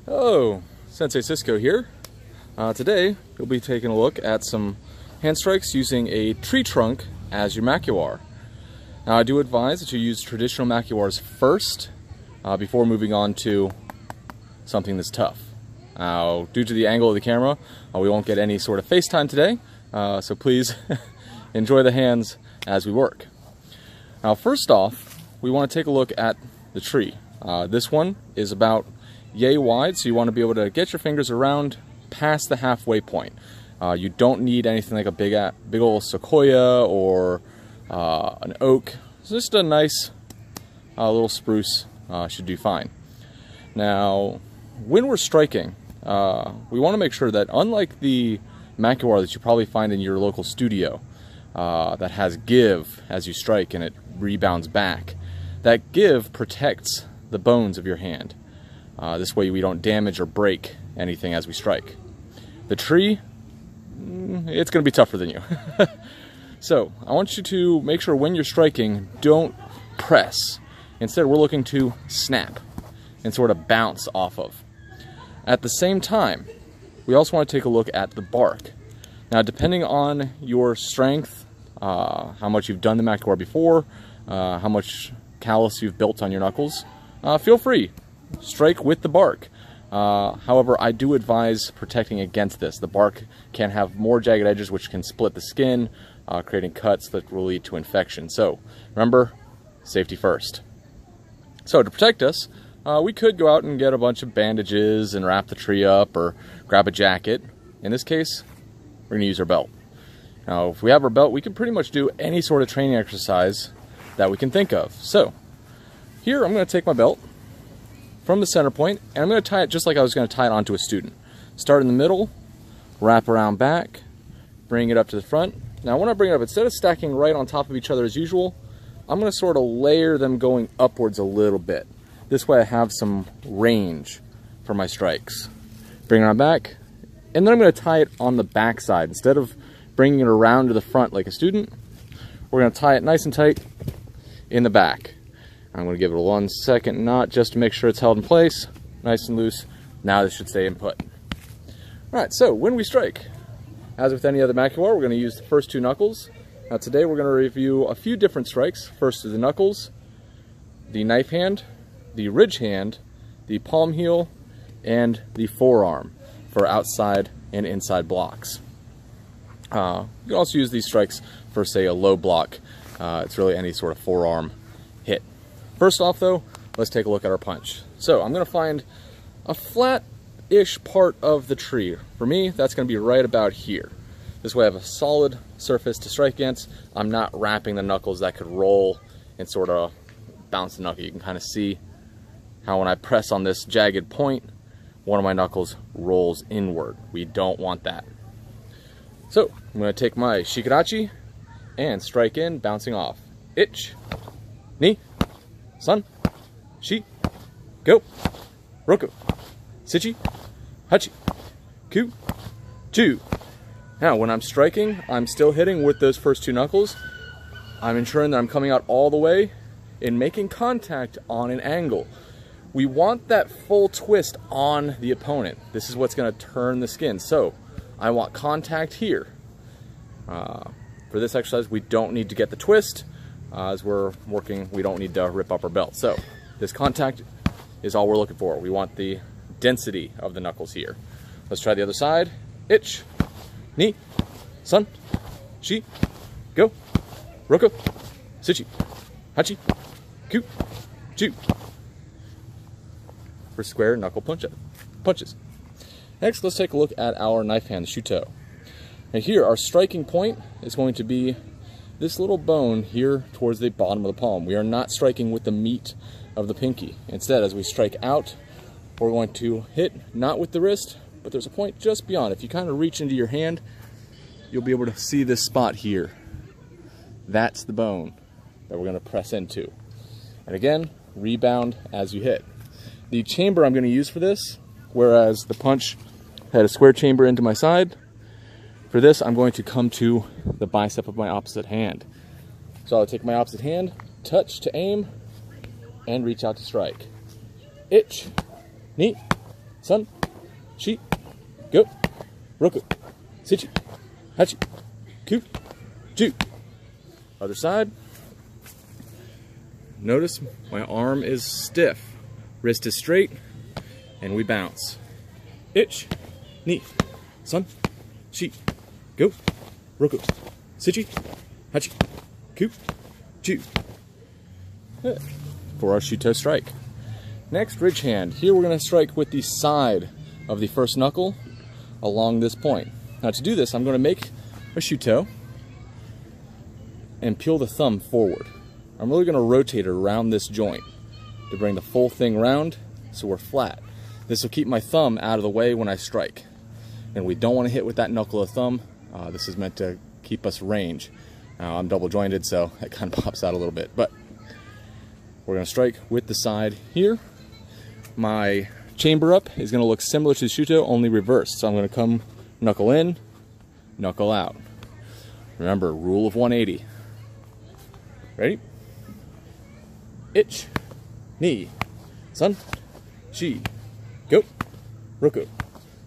Hello, Sensei Cisco here. Today we'll be taking a look at some hand strikes using a tree trunk as your Makiwara. Now I do advise that you use traditional Makiwaras first before moving on to something that's tough. Now, due to the angle of the camera, we won't get any sort of FaceTime today, so please enjoy the hands as we work. Now first off, we want to take a look at the tree. This one is about yay wide, so you want to be able to get your fingers around past the halfway point. You don't need anything like a big old sequoia or an oak. So just a nice little spruce should do fine. Now, when we're striking, we want to make sure that, unlike the Makiwara that you probably find in your local studio that has give as you strike and it rebounds back, that give protects the bones of your hand. This way we don't damage or break anything as we strike. The tree, it's going to be tougher than you. So I want you to make sure when you're striking, don't press. Instead, we're looking to snap and sort of bounce off of. At the same time, we also want to take a look at the bark. Now, depending on your strength, how much you've done the Makiwara before, how much callus you've built on your knuckles, feel free. Strike with the bark. However, I do advise protecting against this. The bark can have more jagged edges which can split the skin, creating cuts that will lead to infection. So remember, safety first. So to protect us, we could go out and get a bunch of bandages and wrap the tree up, or grab a jacket. In this case, we're going to use our belt. Now, if we have our belt, we can pretty much do any sort of training exercise that we can think of. So here I'm going to take my belt from the center point, and I'm going to tie it just like I was going to tie it onto a student. Start in the middle, wrap around back, bring it up to the front. Now when I bring it up, instead of stacking right on top of each other as usual, I'm going to sort of layer them going upwards a little bit. This way I have some range for my strikes. Bring it on back, and then I'm going to tie it on the back side. Instead of bringing it around to the front like a student, we're going to tie it nice and tight in the back. I'm going to give it a 1 second knot just to make sure it's held in place, nice and loose. Now this should stay in put. Alright, so when we strike, as with any other Makiwara, we're going to use the first two knuckles. Now today we're going to review a few different strikes. First is the knuckles, the knife hand, the ridge hand, the palm heel, and the forearm for outside and inside blocks. You can also use these strikes for, say, a low block. It's really any sort of forearm hit. First off though, let's take a look at our punch. So I'm going to find a flat-ish part of the tree. For me, that's going to be right about here. This way I have a solid surface to strike against. I'm not wrapping the knuckles that could roll and sort of bounce the knuckle. You can kind of see how when I press on this jagged point, one of my knuckles rolls inward. We don't want that. So I'm going to take my shikarachi and strike in, bouncing off. Ich, ni, san, shi, go, roku, sichi, hachi, ku, chu. Now, when I'm striking, I'm still hitting with those first two knuckles. I'm ensuring that I'm coming out all the way and making contact on an angle. We want that full twist on the opponent. This is what's going to turn the skin. So I want contact here. For this exercise, we don't need to get the twist. As we're working, we don't need to rip up our belt. So this contact is all we're looking for. We want the density of the knuckles here. Let's try the other side. Ich, ni, san, shi, go, roku, sichi, hachi, ku, chu. For square knuckle punches. Next, let's take a look at our knife hand, the shuto. And here, our striking point is going to be this little bone here towards the bottom of the palm. We are not striking with the meat of the pinky. Instead, as we strike out, we're going to hit not with the wrist, but there's a point just beyond. If you kind of reach into your hand, you'll be able to see this spot here. That's the bone that we're going to press into. And again, rebound as you hit. The chamber I'm going to use for this, whereas the punch had a square chamber into my side, for this I'm going to come to the bicep of my opposite hand. So I'll take my opposite hand, touch to aim, and reach out to strike. Ich, ni, Sun, Shi, Go, Roku, Sichi, Hachi, Ku, Ju. Other side. Notice my arm is stiff, wrist is straight, and we bounce. Ich, Ni, Sun, Shi, Go, Roku, Sichi, Hachi, Ku, Ju. For our Shuto strike. Next, ridge hand. Here we're going to strike with the side of the first knuckle along this point. Now to do this, I'm going to make a Shuto and peel the thumb forward. I'm really going to rotate it around this joint to bring the full thing round so we're flat. This will keep my thumb out of the way when I strike. And we don't want to hit with that knuckle of thumb. This is meant to keep us range. I'm double jointed, so it kind of pops out a little bit. But we're going to strike with the side here. My chamber up is going to look similar to the Shuto, only reversed. So I'm going to come knuckle in, knuckle out. Remember, rule of 180. Ready? Ich, Ni, Sun, Shi, Go, Roku,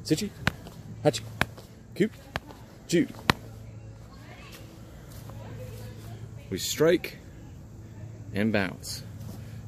Sichi, Hachi, Ku, Ju. We strike and bounce.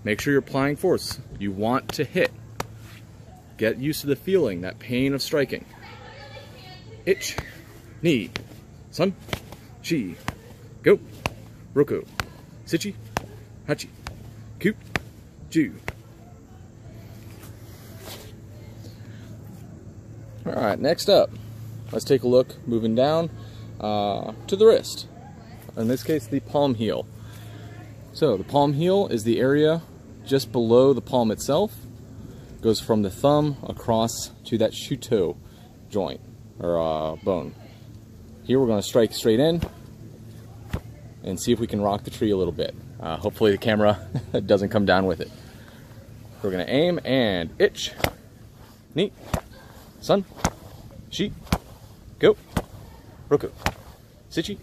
Make sure you're applying force. You want to hit. Get used to the feeling, that pain of striking. Ich, Ni, Sun, Shi, Go, Roku, Sichi, Hachi, Ku, Ju. Alright, next up, let's take a look moving down to the wrist. In this case, the palm heel. So the palm heel is the area just below the palm itself. Goes from the thumb across to that Shuto joint or bone. Here we're going to strike straight in and see if we can rock the tree a little bit. Hopefully the camera doesn't come down with it. We're going to aim and Ich, Ni, Sun, Shi, Go, Roku, Sichi,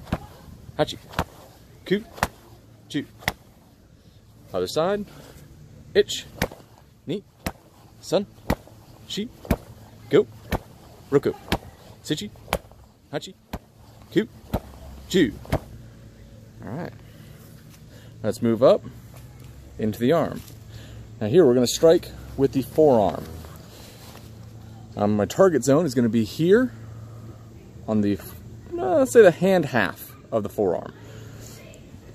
Hachi, Ku, Ju. Other side. Ich, Ni, Sun, Shi, Go, Roku, Sichi, Hachi, Ku, Ju. Alright. Let's move up into the arm. Now here we're going to strike with the forearm. My target zone is going to be here on the, let's say the hand half of the forearm.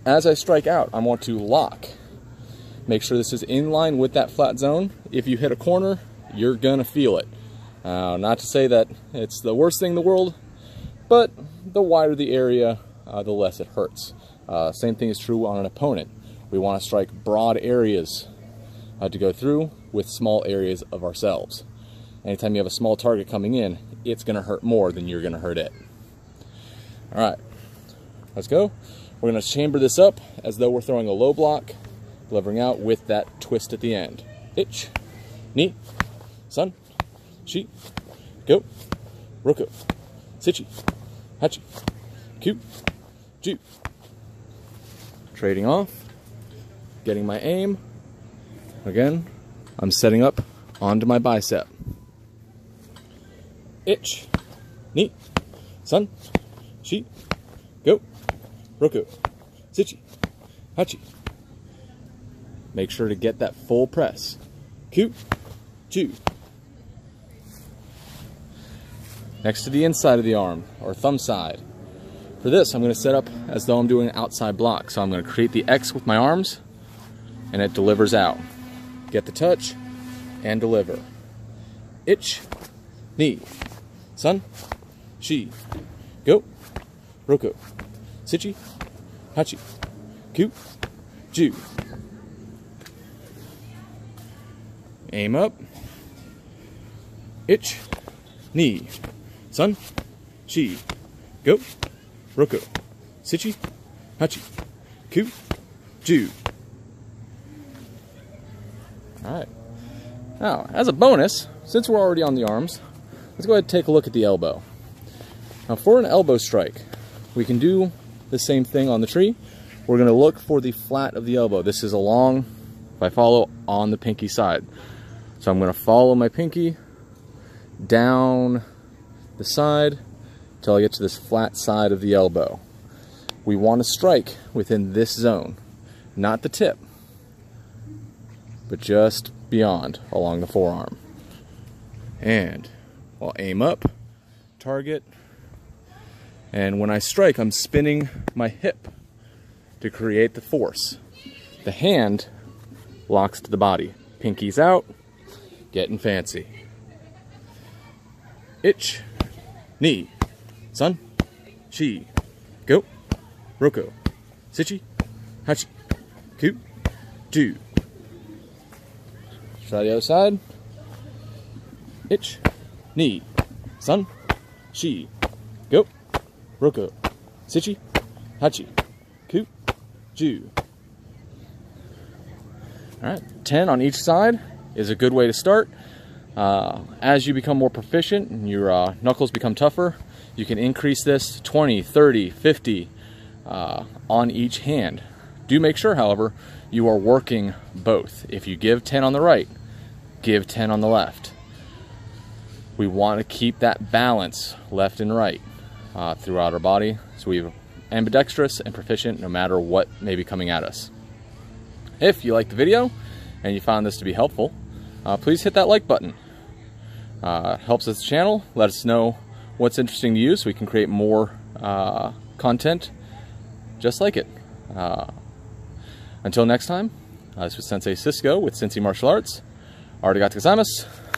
As I strike out, I want to lock. Make sure this is in line with that flat zone. If you hit a corner, you're gonna feel it. Not to say that it's the worst thing in the world, but the wider the area, the less it hurts. Same thing is true on an opponent. We want to strike broad areas to go through with small areas of ourselves. Anytime you have a small target coming in, it's gonna hurt more than you're gonna hurt it. All right, let's go. We're going to chamber this up as though we're throwing a low block, delivering out with that twist at the end. Ich, Ni, Sun, Shi, Go, Roku, Sichi, Hachi, Ku, Ju. Trading off, getting my aim. Again, I'm setting up onto my bicep. Ich, Ni, Sun, Shi, Go, Roku, Sichi, Hachi. Make sure to get that full press. Ku, Ju. Next to the inside of the arm, or thumb side. For this, I'm going to set up as though I'm doing an outside block. So I'm going to create the X with my arms, and it delivers out. Get the touch, and deliver. Ich, Ni, Sun, Shi, Go, Roku, Sichi, Hachi, Ku, Ju. Aim up. Ich, Ni, Sun, Shi, Go, Roku, Sichi, Hachi, Ku, Ju. Alright. Now, as a bonus, since we're already on the arms, let's go ahead and take a look at the elbow. Now, for an elbow strike, we can do the same thing on the tree. We're going to look for the flat of the elbow. This is along, if I follow, on the pinky side. So I'm going to follow my pinky down the side until I get to this flat side of the elbow. We want to strike within this zone, not the tip, but just beyond along the forearm. And I'll aim up, target, and when I strike, I'm spinning my hip to create the force. The hand locks to the body. Pinkies out, getting fancy. Ich, ni, san, shi, go, roko, sichi, hachi, ku, ju. Try the other side. Ich, ni, san, shi, go, roko, sichi, hachi, ku, ju. Alright, 10 on each side is a good way to start. As you become more proficient and your knuckles become tougher, you can increase this to 20, 30, 50 on each hand. Do make sure, however, you are working both. If you give 10 on the right, give 10 on the left. We want to keep that balance left and right throughout our body, so we're ambidextrous and proficient no matter what may be coming at us. If you liked the video and you found this to be helpful, please hit that like button. It helps us the channel, let us know what's interesting to you so we can create more content just like it. Until next time, this was Sensei Cisco with Cincy Martial Arts. Arigatou gozaimasu.